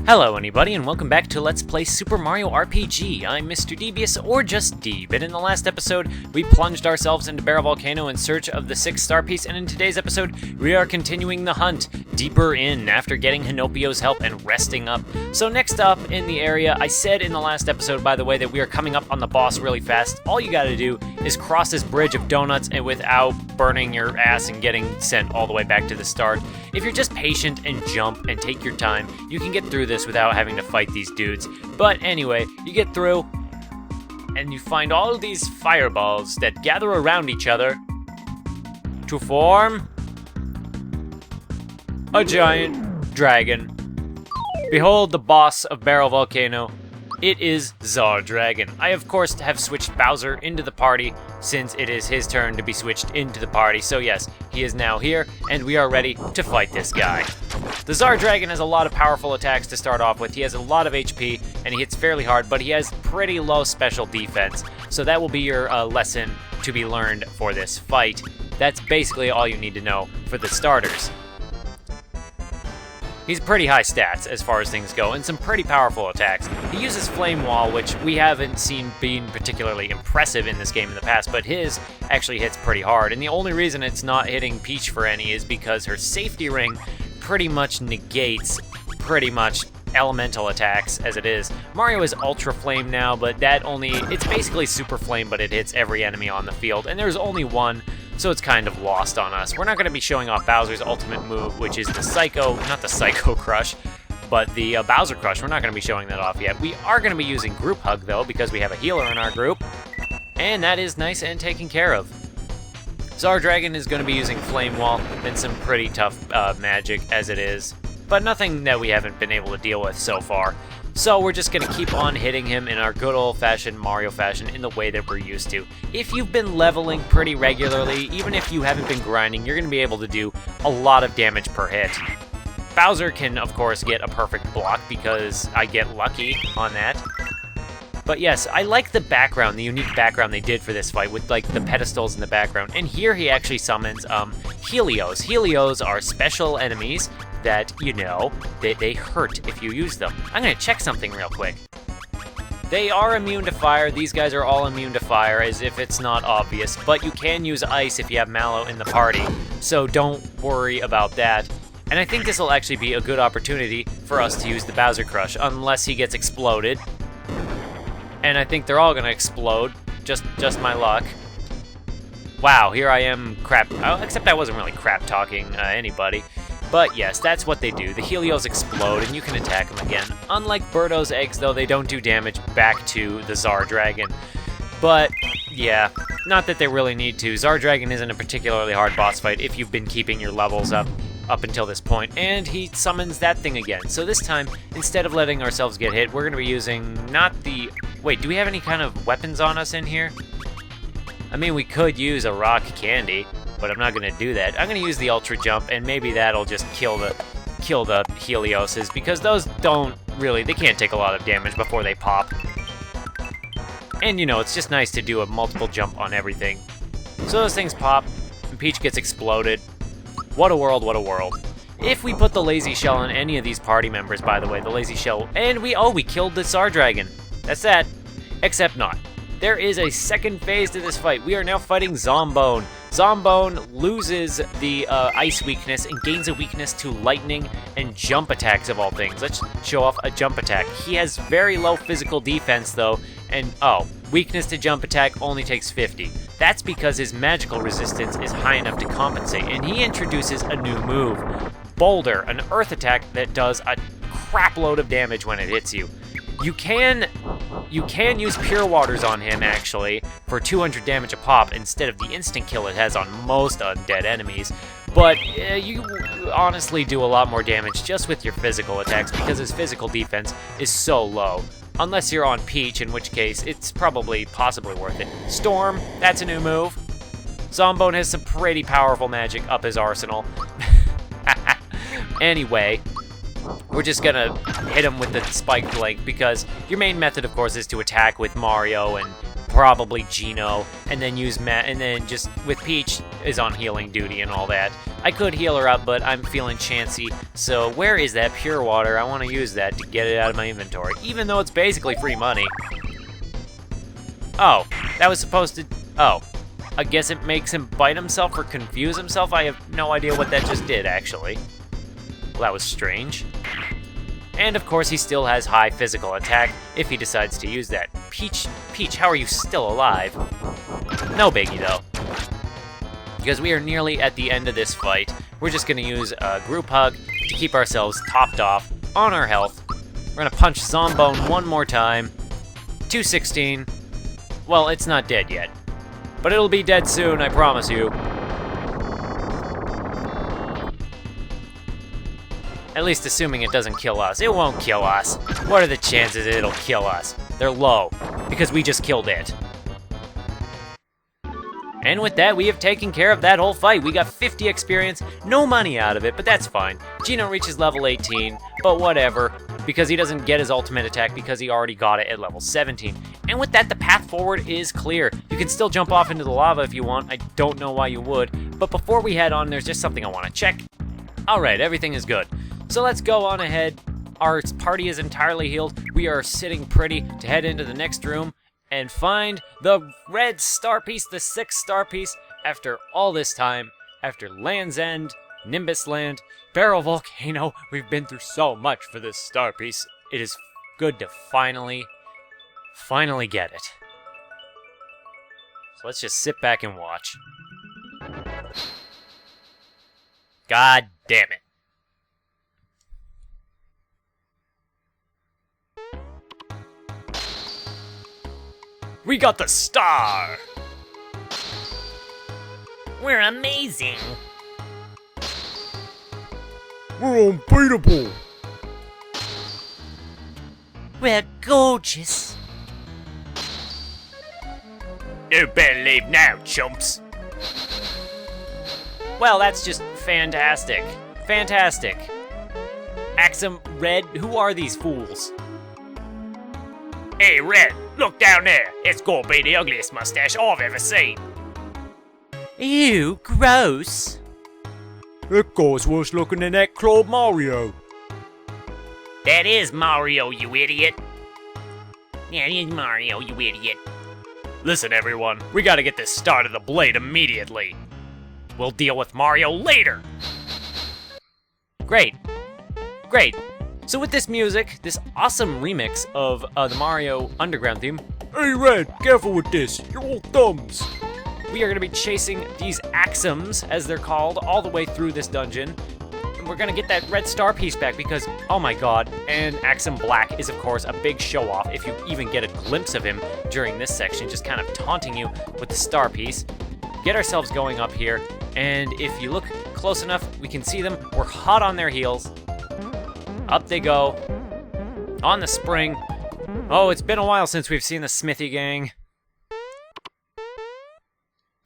Hello anybody, and welcome back to Let's Play Super Mario RPG. I'm Mr. Devious, or just Deeb, and in the last episode, we plunged ourselves into Barrel Volcano in search of the 6th star piece, and in today's episode, we are continuing the hunt deeper in after getting Hinopio's help and resting up. So next up in the area, I said in the last episode, by the way, that we are coming up on the boss really fast. All you gotta do is cross this bridge of donuts and without burning your ass and getting sent all the way back to the start. If you're just patient and jump and take your time, you can get through this without having to fight these dudes. But anyway, you get through, and you find all these fireballs that gather around each other to form a giant dragon. Behold the boss of Barrel Volcano. It is Zardragon. I, of course, have switched Bowser into the party since it is his turn to be switched into the party. So yes, he is now here, and we are ready to fight this guy. The Zardragon has a lot of powerful attacks to start off with. He has a lot of HP, and he hits fairly hard, but he has pretty low special defense. So that will be your lesson to be learned for this fight. That's basically all you need to know for the starters. He's pretty high stats as far as things go, and some pretty powerful attacks. He uses Flame Wall, which we haven't seen being particularly impressive in this game in the past, but his actually hits pretty hard. And the only reason it's not hitting Peach for any is because her safety ring pretty much negates pretty much elemental attacks as it is. Mario is Ultra Flame now, but it's basically Super Flame, but it hits every enemy on the field, and there's only one, so it's kind of lost on us. We're not going to be showing off Bowser's ultimate move, which is the not the Psycho Crush, but the Bowser Crush. We're not going to be showing that off yet. We are going to be using Group Hug, though, because we have a healer in our group, and that is nice and taken care of. Zardragon is going to be using Flame Wall and some pretty tough magic as it is, but nothing that we haven't been able to deal with so far. So we're just going to keep on hitting him in our good old-fashioned Mario fashion in the way that we're used to. If you've been leveling pretty regularly, even if you haven't been grinding, you're going to be able to do a lot of damage per hit. Bowser can, of course, get a perfect block because I get lucky on that. But yes, I like the background, the unique background they did for this fight with like the pedestals in the background. And here he actually summons Helios. Helios are special enemies that, you know, they hurt if you use them. I'm gonna check something real quick. They are immune to fire. These guys are all immune to fire, as if it's not obvious, but you can use ice if you have Mallow in the party, so don't worry about that. And I think this will actually be a good opportunity for us to use the Bowser Crush, unless he gets exploded. And I think they're all gonna explode, just my luck. Wow, here I am except I wasn't really crap talking anybody. But yes, that's what they do. The Helios explode, and you can attack them again. Unlike Birdo's eggs, though, they don't do damage back to the Zardragon. But, yeah, not that they really need to. Zardragon isn't a particularly hard boss fight if you've been keeping your levels up until this point. And he summons that thing again. So this time, instead of letting ourselves get hit, we're going to be using Wait, do we have any kind of weapons on us in here? I mean, we could use a rock candy, but I'm not going to do that. I'm going to use the Ultra Jump, and maybe that'll just kill the Helioses, because those they can't take a lot of damage before they pop. And, you know, it's just nice to do a multiple jump on everything. So those things pop, and Peach gets exploded. What a world, what a world. If we put the Lazy Shell on any of these party members, by the way, the Lazy Shell, and we killed the Zardragon. That's that, except not. There is a second phase to this fight. We are now fighting Zombone. Zombone loses the ice weakness and gains a weakness to lightning and jump attacks of all things. Let's show off a jump attack. He has very low physical defense though, and weakness to jump attack only takes 50. That's because his magical resistance is high enough to compensate, and he introduces a new move, Boulder, an earth attack that does a crap load of damage when it hits you. You can use Pure Waters on him, actually, for 200 damage a pop instead of the instant kill it has on most undead enemies. But you honestly do a lot more damage just with your physical attacks because his physical defense is so low. Unless you're on Peach, in which case it's possibly worth it. Storm, that's a new move. Zombone has some pretty powerful magic up his arsenal. Anyway, we're just gonna hit him with the spiked link because your main method, of course, is to attack with Mario and probably Gino, and then use Matt, and then just with Peach is on healing duty and all that. I could heal her up, but I'm feeling chancy, so where is that pure water? I want to use that to get it out of my inventory, even though it's basically free money. Oh, that was supposed to... Oh, I guess it makes him bite himself or confuse himself? I have no idea what that just did, actually. Well, that was strange. And of course, he still has high physical attack if he decides to use that. Peach, how are you still alive? No biggie, though. Because we are nearly at the end of this fight, we're just going to use a group hug to keep ourselves topped off on our health. We're going to punch Zombone one more time. 216. Well, it's not dead yet. But it'll be dead soon, I promise you. At least assuming it doesn't kill us. It won't kill us. What are the chances it'll kill us? They're low, because we just killed it. And with that, we have taken care of that whole fight. We got 50 experience, no money out of it, but that's fine. Gino reaches level 18, but whatever, because he doesn't get his ultimate attack because he already got it at level 17. And with that, the path forward is clear. You can still jump off into the lava if you want. I don't know why you would, but before we head on, there's just something I want to check. Alright, everything is good. So let's go on ahead. Our party is entirely healed. We are sitting pretty to head into the next room and find the red star piece, the 6th star piece, after all this time, after Land's End, Nimbus Land, Barrel Volcano. We've been through so much for this star piece. It is good to finally get it. So let's just sit back and watch. God damn it. We got the star! We're amazing! We're unbeatable! We're gorgeous! You better leave now, chumps! Well, that's just fantastic. Fantastic. Axem, Red, who are these fools? Hey, Red, look down there. It's gonna be the ugliest mustache I've ever seen. Ew, gross! That guy's worse looking than that Claude Mario. That is Mario, you idiot! Yeah, it is Mario, you idiot. Listen, everyone, we gotta get this star to the blade immediately. We'll deal with Mario later. Great. Great. So with this music, this awesome remix of the Mario Underground theme, Hey Red, careful with this, you're all thumbs. we are going to be chasing these Axems, as they're called, all the way through this dungeon. And we're going to get that red star piece back because, oh my god, and Axem Black is of course a big show-off if you even get a glimpse of him during this section, just kind of taunting you with the star piece. Get ourselves going up here, and if you look close enough, we can see them. We're hot on their heels. Up they go. On the spring. Oh, it's been a while since we've seen the Smithy gang.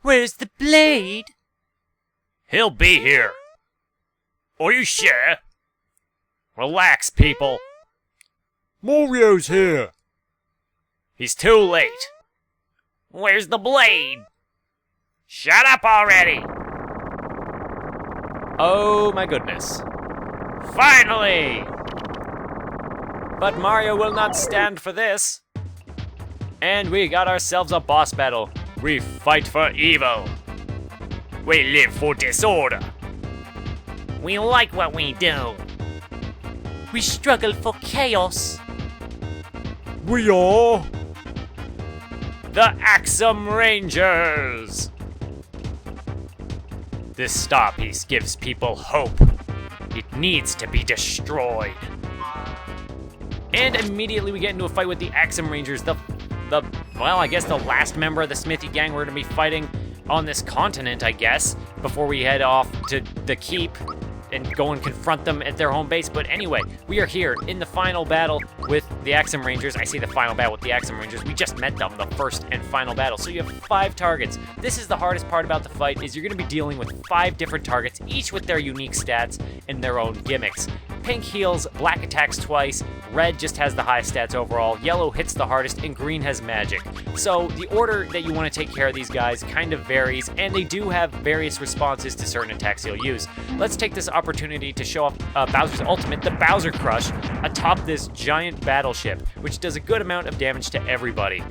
Where's the blade? He'll be here. Are you sure? Relax, people. Mario's here. He's too late. Where's the blade? Shut up already! Oh my goodness. Finally! But Mario will not stand for this. And we got ourselves a boss battle. We fight for evil. We live for disorder. We like what we do. We struggle for chaos. We are The Axem Rangers! This star piece gives people hope. It needs to be destroyed. And immediately we get into a fight with the Axem Rangers, well, I guess the last member of the Smithy gang we're gonna be fighting on this continent, I guess, before we head off to the keep and go and confront them at their home base. But anyway, we are here in the final battle with the Axem Rangers. I say the final battle with the Axem Rangers. We just met them, the first and final battle. So you have 5 targets. This is the hardest part about the fight, is you're going to be dealing with 5 different targets, each with their unique stats and their own gimmicks. Pink heals, black attacks twice, red just has the highest stats overall, yellow hits the hardest, and green has magic. So the order that you want to take care of these guys kind of varies, and they do have various responses to certain attacks you'll use. Let's take this opportunity to show off Bowser's ultimate, the Bowser Crush, atop this giant battleship, which does a good amount of damage to everybody.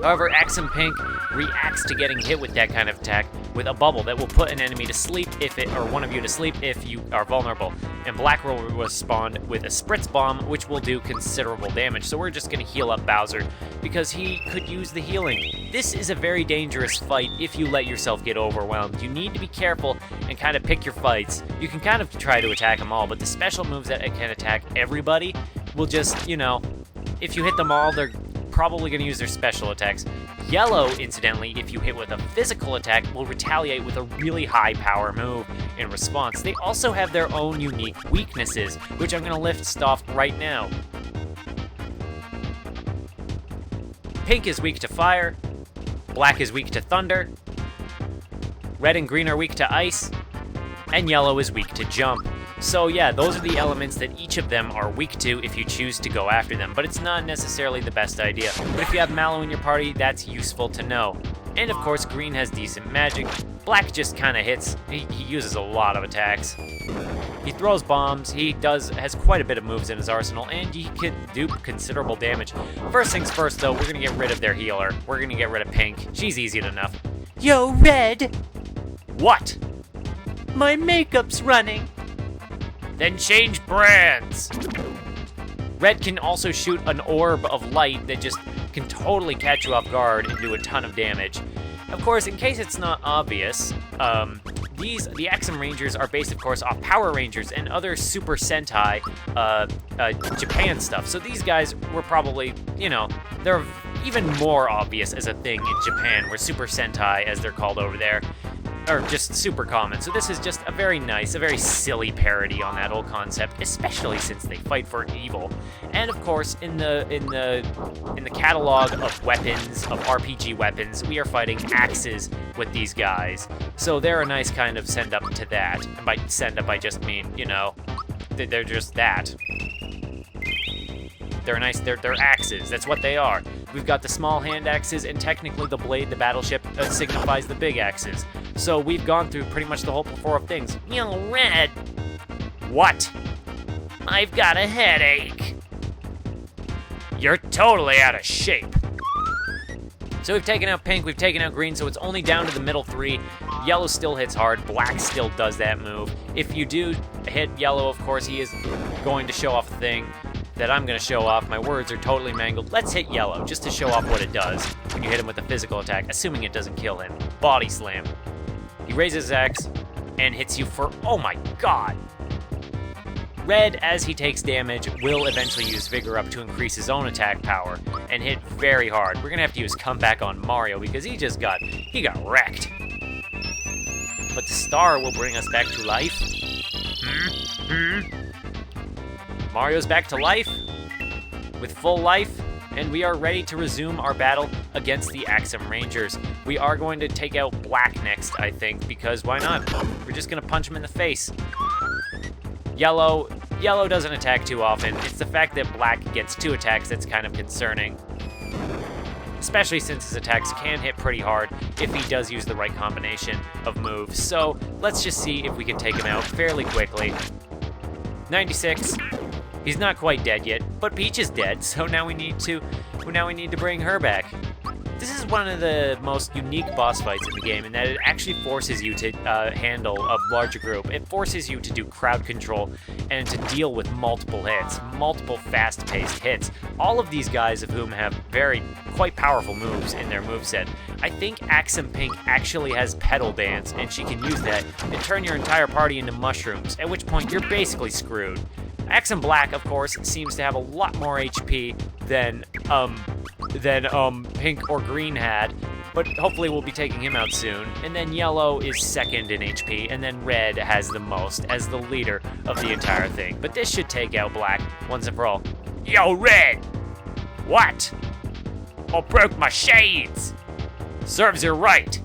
However, Axem Pink reacts to getting hit with that kind of attack with a bubble that will put an enemy to sleep or one of you to sleep if you are vulnerable. And Black will respond with a Spritz Bomb, which will do considerable damage. So we're just going to heal up Bowser because he could use the healing. This is a very dangerous fight if you let yourself get overwhelmed. You need to be careful and kind of pick your fights. You can kind of try to attack them all, but the special moves that can attack everybody will just, if you hit them all, they're probably going to use their special attacks. Yellow, incidentally, if you hit with a physical attack, will retaliate with a really high power move in response. They also have their own unique weaknesses, which I'm going to list off right now. Pink is weak to fire, black is weak to thunder, red and green are weak to ice, and yellow is weak to jump. So yeah, those are the elements that each of them are weak to if you choose to go after them, but it's not necessarily the best idea. But if you have Mallow in your party, that's useful to know. And of course, green has decent magic. Black just kind of hits. He uses a lot of attacks. He throws bombs. He has quite a bit of moves in his arsenal, and he can do considerable damage. First things first, though, we're gonna get rid of their healer. We're gonna get rid of Pink. She's easy enough. Yo, Red! What? My makeup's running. Then change brands. Red can also shoot an orb of light that just can totally catch you off guard and do a ton of damage. Of course, in case it's not obvious, the Axem Rangers are based, of course, off Power Rangers and other Super Sentai Japan stuff. So these guys were probably, they're even more obvious as a thing in Japan, where Super Sentai, as they're called over there, are just super common. So this is just a very nice, a very silly parody on that whole concept, especially since they fight for evil. And of course, in the catalog of weapons, of RPG weapons, we are fighting axes with these guys. So they're a nice kind of send up to that. And by send up, I just mean, they're just that. They're axes, that's what they are. We've got the small hand axes, and technically the blade, the battleship, signifies the big axes. So we've gone through pretty much the whole plethora of things. Yo, Red! What? I've got a headache. You're totally out of shape. So we've taken out Pink, we've taken out Green, so it's only down to the middle three. Yellow still hits hard, Black still does that move. If you do hit Yellow, of course, he is going to show off a thing that I'm going to show off. My words are totally mangled. Let's hit Yellow, just to show off what it does when you hit him with a physical attack, assuming it doesn't kill him. Body Slam. He raises his axe and hits you for, oh my god! Red, as he takes damage, will eventually use Vigor Up to increase his own attack power and hit very hard. We're going to have to use Comeback on Mario because he got wrecked. But the star will bring us back to life. Mario's back to life, with full life, and we are ready to resume our battle against the Axem Rangers. We are going to take out Black next, I think, because why not? We're just going to punch him in the face. Yellow doesn't attack too often. It's the fact that Black gets 2 attacks that's kind of concerning, especially since his attacks can hit pretty hard if he does use the right combination of moves. So let's just see if we can take him out fairly quickly. 96. He's not quite dead yet, but Peach is dead, so now we need to bring her back. This is one of the most unique boss fights in the game, in that it actually forces you to handle a larger group. It forces you to do crowd control and to deal with multiple hits, multiple fast-paced hits. All of these guys of whom have quite powerful moves in their moveset. I think Axem Pink actually has Pedal Dance, and she can use that and turn your entire party into mushrooms, at which point you're basically screwed. Axem Black, of course, seems to have a lot more HP than Pink or Green had, but hopefully we'll be taking him out soon. And then Yellow is second in HP, and then Red has the most as the leader of the entire thing. But this should take out Black once and for all. Yo, Red! What? I broke my shades! Serves you right.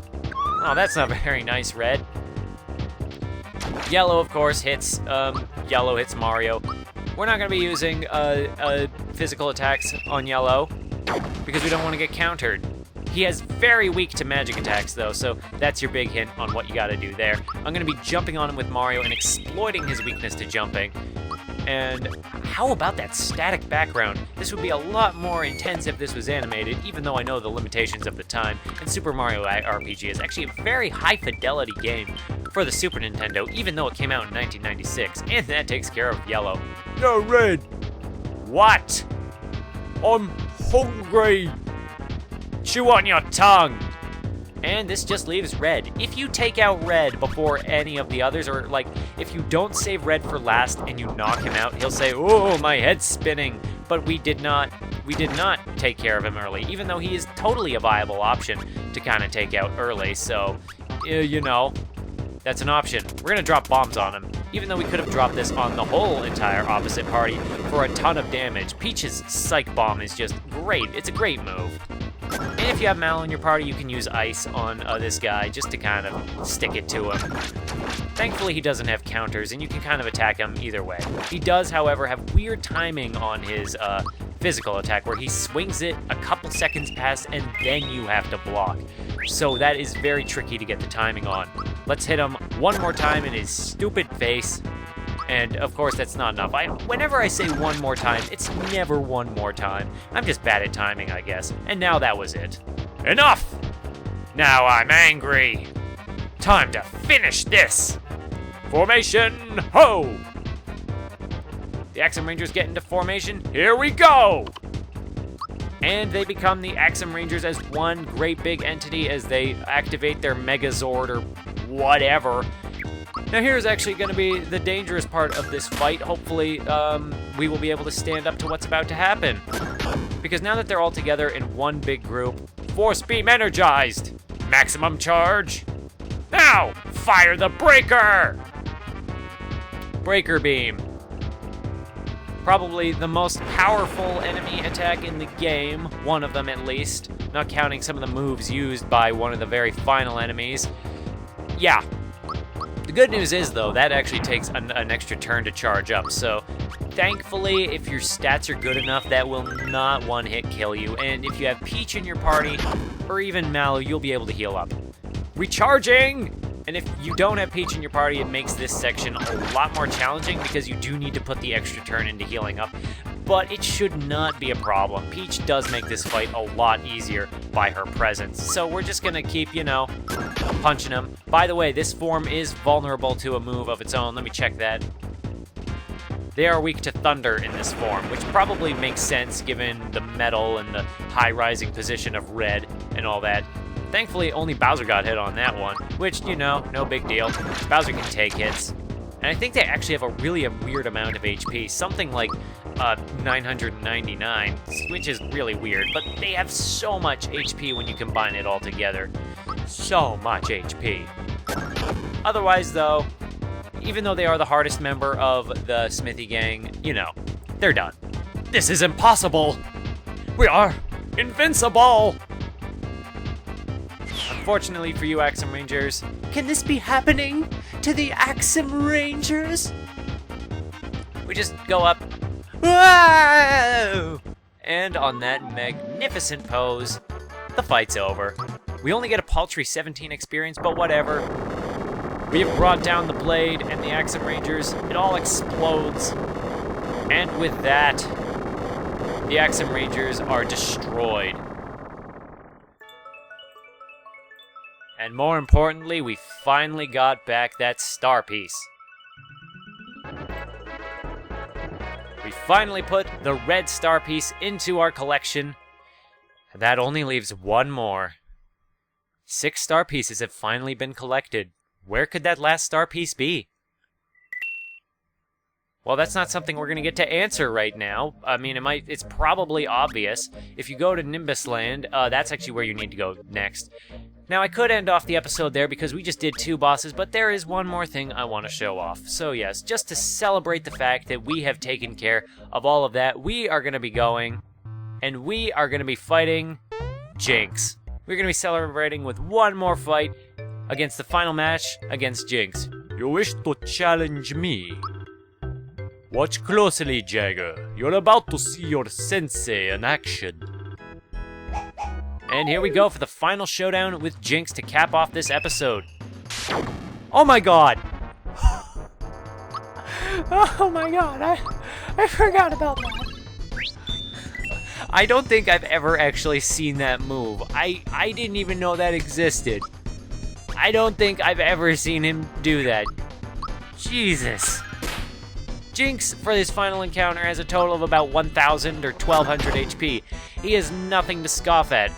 Oh, that's not very nice, Red. Yellow, of course, hits Yellow hits Mario. We're not going to be using physical attacks on Yellow because we don't want to get countered. He has very weak to magic attacks, though, so that's your big hint on what you gotta do there. I'm gonna be jumping on him with Mario and exploiting his weakness to jumping. And how about that static background? This would be a lot more intense if this was animated, even though I know the limitations of the time. And Super Mario RPG is actually a very high-fidelity game for the Super Nintendo, even though it came out in 1996, and that takes care of Yellow. Yo, Red, What? I'm hungry. Chew on your tongue! And this just leaves Red. If you take out Red before any of the others, or like, if you don't save Red for last and you knock him out, he'll say, "Oh, my head's spinning." But we did not take care of him early, even though he is totally a viable option to kind of take out early, so, you know, that's an option. We're gonna drop bombs on him, even though we could have dropped this on the whole entire opposite party for a ton of damage. Peach's Psych Bomb is just great. It's a great move. And if you have Mal in your party, you can use Ice on this guy just to kind of stick it to him. Thankfully, he doesn't have counters, and you can kind of attack him either way. He does, however, have weird timing on his physical attack, where he swings it a couple seconds past, and then you have to block. So that is very tricky to get the timing on. Let's hit him one more time in his stupid face. And of course, that's not enough. Whenever I say one more time, it's never one more time. I'm just bad at timing, I guess. And now that was it. Enough! Now I'm angry. Time to finish this. Formation, ho! The Axem Rangers get into formation. Here we go! And they become the Axem Rangers as one great big entity as they activate their Megazord or whatever. Now here's actually going to be the dangerous part of this fight. Hopefully, we will be able to stand up to what's about to happen. Because now that they're all together in one big group, Force Beam energized! Maximum charge! Now, fire the Breaker! Breaker Beam. Probably the most powerful enemy attack in the game, one of them at least, not counting some of the moves used by one of the very final enemies. Yeah. The good news is, though, that actually takes an extra turn to charge up, so thankfully, if your stats are good enough, that will not one-hit kill you, and if you have Peach in your party, or even Mallow, you'll be able to heal up. Recharging! And if you don't have Peach in your party, it makes this section a lot more challenging because you do need to put the extra turn into healing up, but it should not be a problem. Peach does make this fight a lot easier by her presence, so we're just gonna keep, you know, punching him. By the way, this form is vulnerable to a move of its own. Let me check that. They are weak to thunder in this form, which probably makes sense given the metal and the high rising position of Red and all that. Thankfully, only Bowser got hit on that one, which, you know, no big deal. Bowser can take hits. And I think they actually have a really weird amount of HP, something like 999, which is really weird, but they have so much HP when you combine it all together. So much HP. Otherwise, though, even though they are the hardest member of the Smithy gang, you know, they're done. This is impossible! We are invincible! Unfortunately for you, Axem Rangers, can this be happening to the Axem Rangers? We just go up, whoa! And on that magnificent pose, the fight's over. We only get a paltry 17 experience, but whatever. We have brought down the blade and the Axem Rangers. It all explodes. And with that, the Axem Rangers are destroyed. And more importantly, we finally got back that star piece. We finally put the red star piece into our collection. And that only leaves one more. 6 star pieces have finally been collected. Where could that last star piece be? Well, that's not something we're going to get to answer right now. I mean, it's probably obvious. If you go to Nimbus Land, that's actually where you need to go next. Now, I could end off the episode there because we just did 2 bosses, but there is one more thing I want to show off. So yes, just to celebrate the fact that we have taken care of all of that, we are going to be going, and we are going to be fighting Jinx. We're going to be celebrating with one more fight against the final match against Jinx. You wish to challenge me? Watch closely, Jagger. You're about to see your sensei in action. And here we go for the final showdown with Jinx to cap off this episode. Oh my god! Oh my god, I forgot about that. I don't think I've ever actually seen that move. I didn't even know that existed. I don't think I've ever seen him do that. Jesus. Jinx, for this final encounter, has a total of about 1,000 or 1,200 HP. He has nothing to scoff at.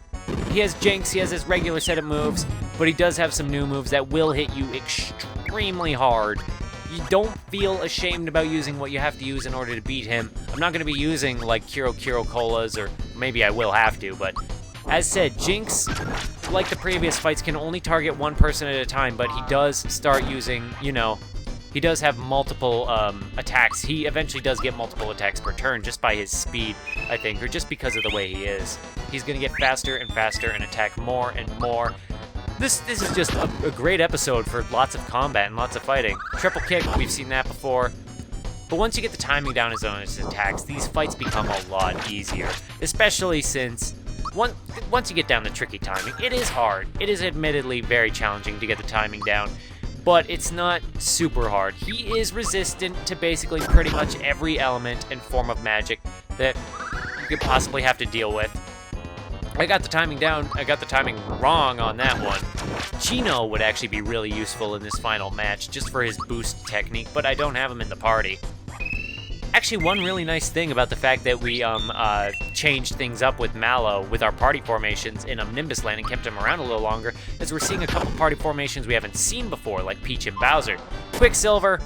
He has Jinx, he has his regular set of moves, but he does have some new moves that will hit you extremely hard. You don't feel ashamed about using what you have to use in order to beat him. I'm not going to be using, like, Kiro Colas, or maybe I will have to, but as said, Jinx, like the previous fights, can only target one person at a time, but he does start using, you know, he does have multiple attacks. He eventually does get multiple attacks per turn just by his speed, I think, or just because of the way he is. He's going to get faster and faster and attack more and more. This is just a great episode for lots of combat and lots of fighting. Triple kick, we've seen that before. But once you get the timing down on his attacks, these fights become a lot easier. Especially since, once you get down to tricky timing, it is hard. It is admittedly very challenging to get the timing down, but it's not super hard. He is resistant to basically pretty much every element and form of magic that you could possibly have to deal with. I got the timing down, I got the timing wrong on that one. Chino would actually be really useful in this final match, just for his boost technique, but I don't have him in the party. Actually, one really nice thing about the fact that we changed things up with Mallow with our party formations in Nimbus Land and kept him around a little longer is we're seeing a couple party formations we haven't seen before, like Peach and Bowser. Quicksilver,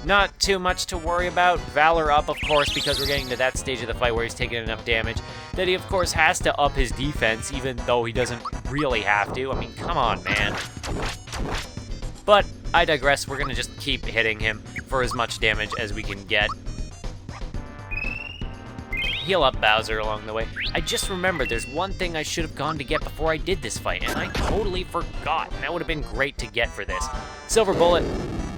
not too much to worry about. Valor up, of course, because we're getting to that stage of the fight where he's taking enough damage that he, of course, has to up his defense, even though he doesn't really have to. I mean, come on, man. But I digress. We're going to just keep hitting him for as much damage as we can get. Heal up Bowser along the way. I just remembered there's one thing I should have gone to get before I did this fight, and I totally forgot, and that would have been great to get for this. Silver Bullet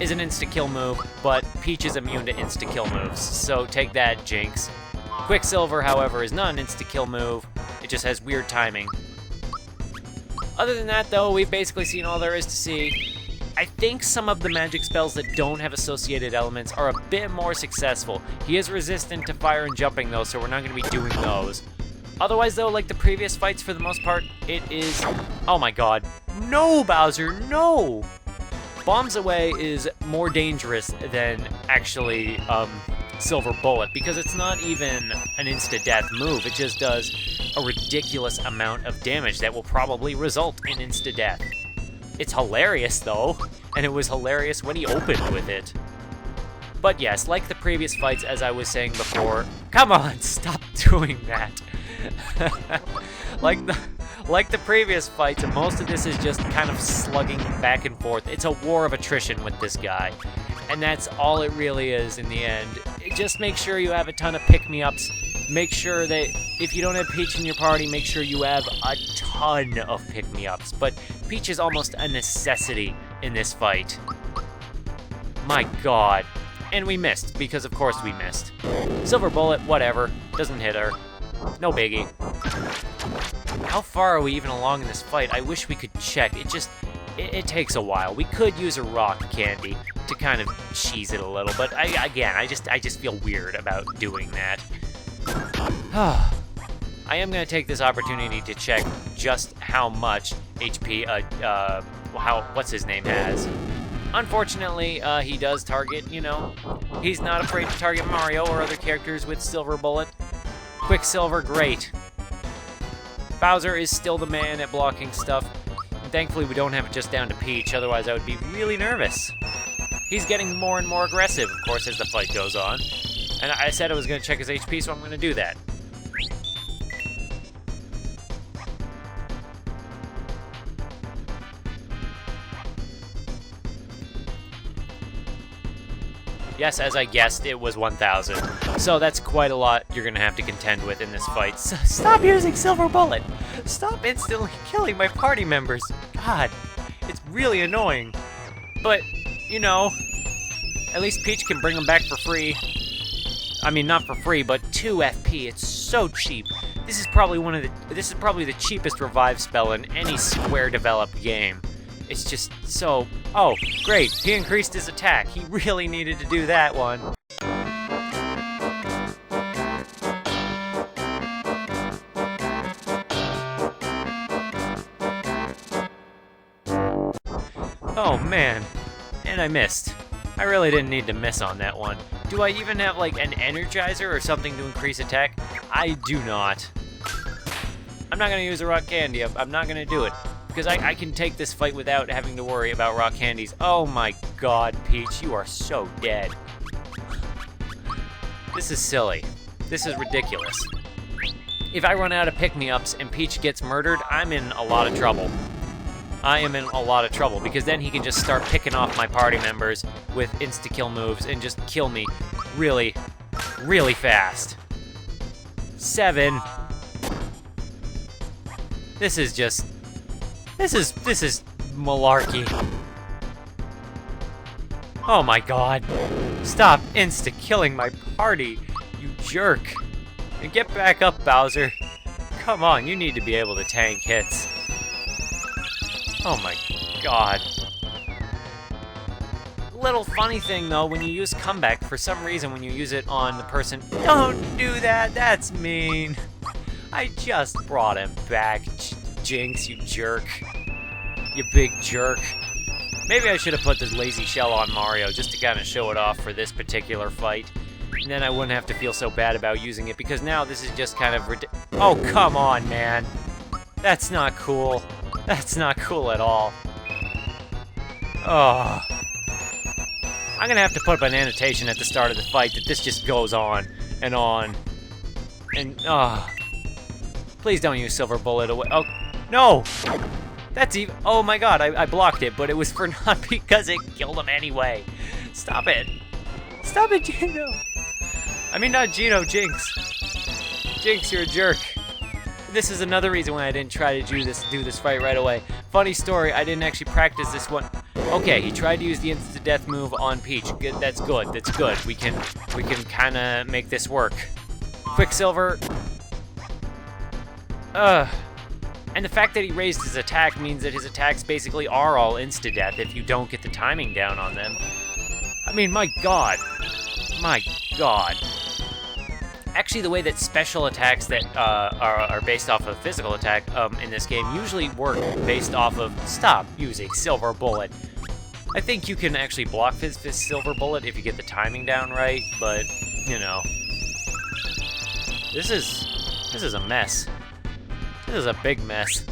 is an insta-kill move, but Peach is immune to insta-kill moves, so take that, Jinx. Quicksilver, however, is not an insta-kill move. It just has weird timing. Other than that, though, we've basically seen all there is to see. I think some of the magic spells that don't have associated elements are a bit more successful. He is resistant to fire and jumping, though, so we're not going to be doing those. Otherwise, though, like the previous fights, for the most part, it is... Oh my god. No, Bowser, no! Bombs Away is more dangerous than actually Silver Bullet, because it's not even an insta-death move. It just does a ridiculous amount of damage that will probably result in insta-death. It's hilarious, though, and it was hilarious when he opened with it. But yes, like the previous fights, as I was saying before, come on, stop doing that. Like the previous fights, most of this is just kind of slugging back and forth. It's a war of attrition with this guy, and that's all it really is in the end. Just make sure you have a ton of pick-me-ups. Make sure that if you don't have Peach in your party, make sure you have a ton of pick-me-ups. But Peach is almost a necessity in this fight. My god. And we missed, because of course we missed. Silver Bullet, whatever. Doesn't hit her. No biggie. How far are we even along in this fight? I wish we could check. It takes a while. We could use a rock candy to kind of cheese it a little, but I just feel weird about doing that. I am going to take this opportunity to check just how much HP what's his name has. Unfortunately, he does target, you know. He's not afraid to target Mario or other characters with Silver Bullet. Quicksilver, great. Bowser is still the man at blocking stuff. And thankfully, we don't have it just down to Peach, otherwise I would be really nervous. He's getting more and more aggressive, of course, as the fight goes on. And I said I was going to check his HP, so I'm going to do that. Yes, as I guessed, it was 1,000. So that's quite a lot you're going to have to contend with in this fight. Stop using Silver Bullet! Stop instantly killing my party members! God, it's really annoying. But, you know, At least Peach can bring them back for free. I mean, not for free, but 2 FP. It's so cheap. This is probably the cheapest revive spell in any Square-developed game. It's just so... Oh, great. He increased his attack. He really needed to do that one. Oh, man. And I missed. I really didn't need to miss on that one. Do I even have, like, an Energizer or something to increase attack? I do not. I'm not going to use a rock candy. I'm not going to do it. Because I can take this fight without having to worry about rock candies. Oh my god, Peach, you are so dead. This is silly. This is ridiculous. If I run out of pick-me-ups and Peach gets murdered, I'm in a lot of trouble. I am in a lot of trouble, because then he can just start picking off my party members with insta-kill moves and just kill me really, really fast. 7. This is just... This is malarkey. Oh my god. Stop insta-killing my party, you jerk. And get back up, Bowser. Come on, you need to be able to tank hits. Oh my god. Little funny thing though, when you use comeback, for some reason when you use it on the person... Don't do that, that's mean. I just brought him back, Jinx, you jerk. You big jerk. Maybe I should have put this lazy shell on Mario just to kind of show it off for this particular fight. And then I wouldn't have to feel so bad about using it, because now this is just kind of Oh, come on, man. That's not cool. That's not cool at all. Oh. I'm gonna have to put up an annotation at the start of the fight that this just goes on and on. And, please don't use Silver Bullet away. Oh, no! That's even... Oh my god, I blocked it, but it was for not because it killed him anyway. Stop it. Stop it, Gino. I mean, not Gino, Jinx. Jinx, you're a jerk. This is another reason why I didn't try to do this fight right away. Funny story, I didn't actually practice this one. Okay, he tried to use the insta-death move on Peach. Good, that's good. That's good. We can kind of make this work. Quicksilver. And the fact that he raised his attack means that his attacks basically are all insta-death if you don't get the timing down on them. I mean, my god. My god. Actually, the way that special attacks that are based off of physical attack in this game usually work based off of... Stop using Silver Bullet. I think you can actually block his Silver Bullet if you get the timing down right, but, you know. This is a mess. This is a big mess.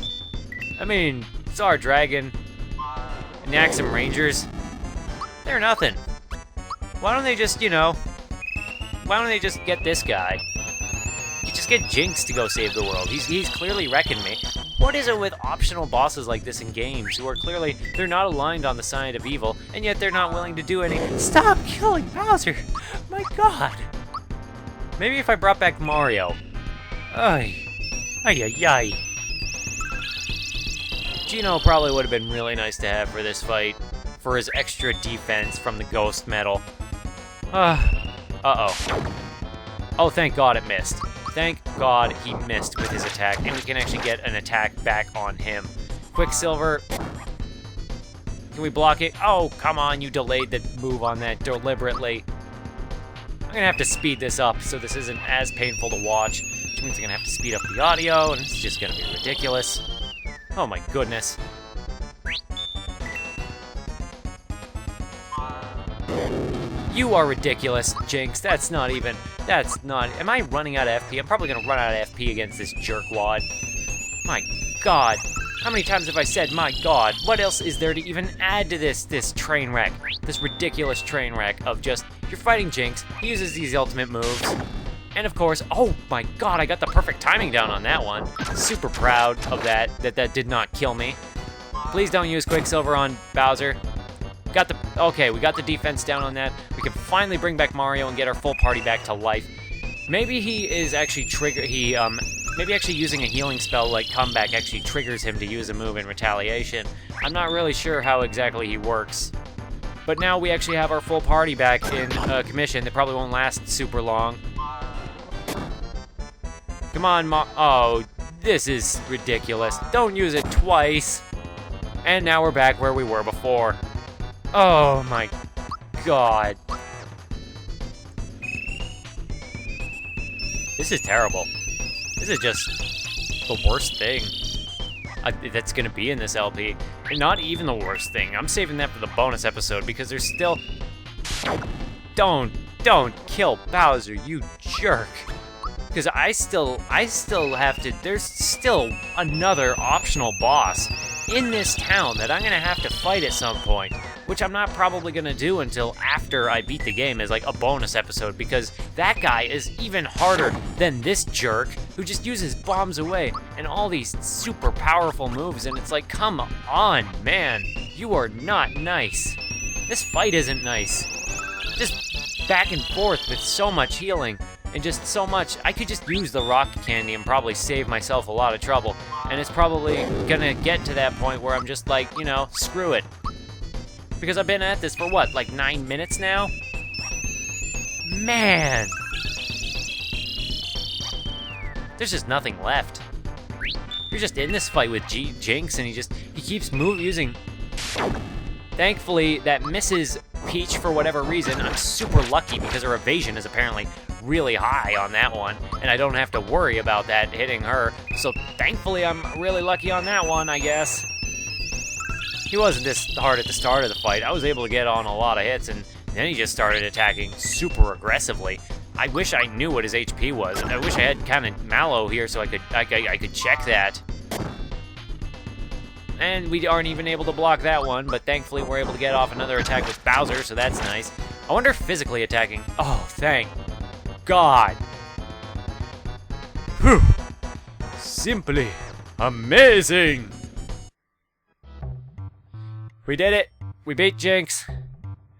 I mean, Czar Dragon and the Axem Rangers, they're nothing. Why don't they just, you know... Why don't they just get this guy? You just get Jinx to go save the world. He's clearly wrecking me. What is it with optional bosses like this in games who are clearly, they're not aligned on the side of evil, and yet they're not willing to do anything? Stop killing Bowser! My god! Maybe if I brought back Mario. Ay. Ay, ay, ay. Gino probably would have been really nice to have for this fight, for his extra defense from the Ghost Medal. Uh-oh. Oh, thank God it missed. Thank God he missed with his attack, and we can actually get an attack back on him. Quicksilver. Can we block it? Oh, come on, you delayed the move on that deliberately. I'm gonna have to speed this up so this isn't as painful to watch, which means I'm gonna have to speed up the audio, and it's just gonna be ridiculous. Oh my goodness. You are ridiculous, Jinx. That's not... Am I running out of FP? I'm probably gonna run out of FP against this jerkwad. My god. How many times have I said, my god? What else is there to even add to this train wreck? This ridiculous train wreck of just... You're fighting Jinx. He uses these ultimate moves. And of course... Oh my god, I got the perfect timing down on that one. Super proud of that did not kill me. Please don't use Quicksilver on Bowser. Okay, we got the defense down on that. We can finally bring back Mario and get our full party back to life. Maybe he is actually maybe actually using a healing spell like Comeback actually triggers him to use a move in retaliation. I'm not really sure how exactly he works. But now we actually have our full party back in commission. That probably won't last super long. Come on, oh, this is ridiculous. Don't use it twice. And now we're back where we were before. Oh my god. This is terrible. This is just the worst thing that's gonna be in this LP. And not even the worst thing. I'm saving that for the bonus episode because there's still... Don't kill Bowser, you jerk. Because I still have to... There's still another optional boss in this town that I'm gonna have to fight at some point, which I'm not probably gonna do until after I beat the game as like a bonus episode, because that guy is even harder than this jerk who just uses bombs away and all these super powerful moves, and it's like, come on, man, you are not nice. This fight isn't nice. Just back and forth with so much healing. And just so much, I could just use the rock candy and probably save myself a lot of trouble. And it's probably gonna get to that point where I'm just like, you know, screw it. Because I've been at this for what, like 9 minutes now? Man! There's just nothing left. You're just in this fight with Jinx and he keeps using... Thankfully, that misses Peach for whatever reason. I'm super lucky because her evasion is apparently really high on that one, and I don't have to worry about that hitting her. So thankfully, I'm really lucky on that one, I guess. He wasn't this hard at the start of the fight. I was able to get on a lot of hits, and then he just started attacking super aggressively. I wish I knew what his HP was. I wish I had kind of Mallow here so I could check that. And we aren't even able to block that one, but thankfully we're able to get off another attack with Bowser, so that's nice. I wonder if physically attacking... Oh, thank God. Whew. Simply amazing. We did it. We beat Jinx.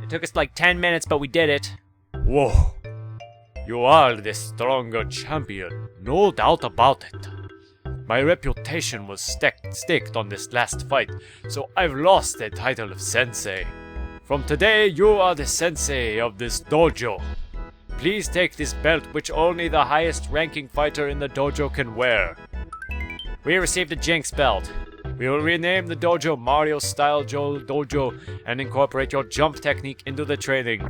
It took us like 10 minutes, but we did it. Whoa. You are the stronger champion, no doubt about it. My reputation was staked on this last fight, so I've lost the title of sensei. From today, you are the sensei of this dojo. Please take this belt, which only the highest ranking fighter in the dojo can wear. We received a Jinx belt. We will rename the dojo Mario Style Dojo and incorporate your jump technique into the training.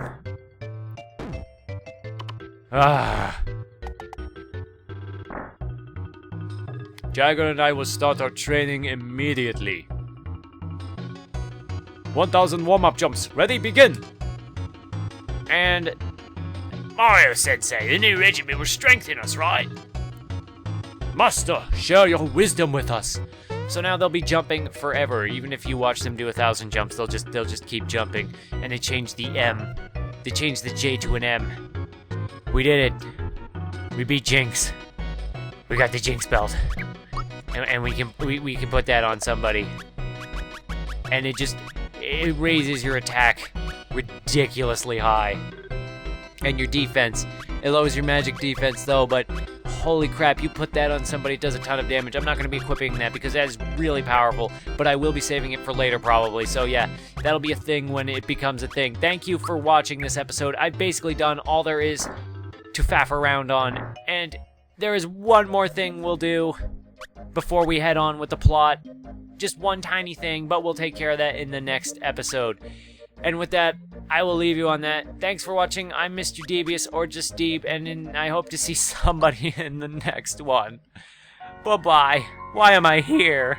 Jagger and I will start our training immediately. 1,000 warm-up jumps. Ready, begin! And... Mario-sensei, the new regiment will strengthen us, right? Master, share your wisdom with us. So now they'll be jumping forever. Even if you watch them do 1,000 jumps, they'll just keep jumping. And they changed the M. They changed the J to an M. We did it. We beat Jinx. We got the Jinx belt. And we can put that on somebody. And it raises your attack ridiculously high. And your defense. It lowers your magic defense though, but holy crap, you put that on somebody, it does a ton of damage. I'm not going to be equipping that because that is really powerful, but I will be saving it for later probably. So yeah, that'll be a thing when it becomes a thing. Thank you for watching this episode. I've basically done all there is to faff around on, and there is one more thing we'll do before we head on with the plot. Just one tiny thing, but we'll take care of that in the next episode. And with that, I will leave you on that. Thanks for watching. I'm Mr. Devious, or just Deeb, and I hope to see somebody in the next one. Bye-bye. Why am I here?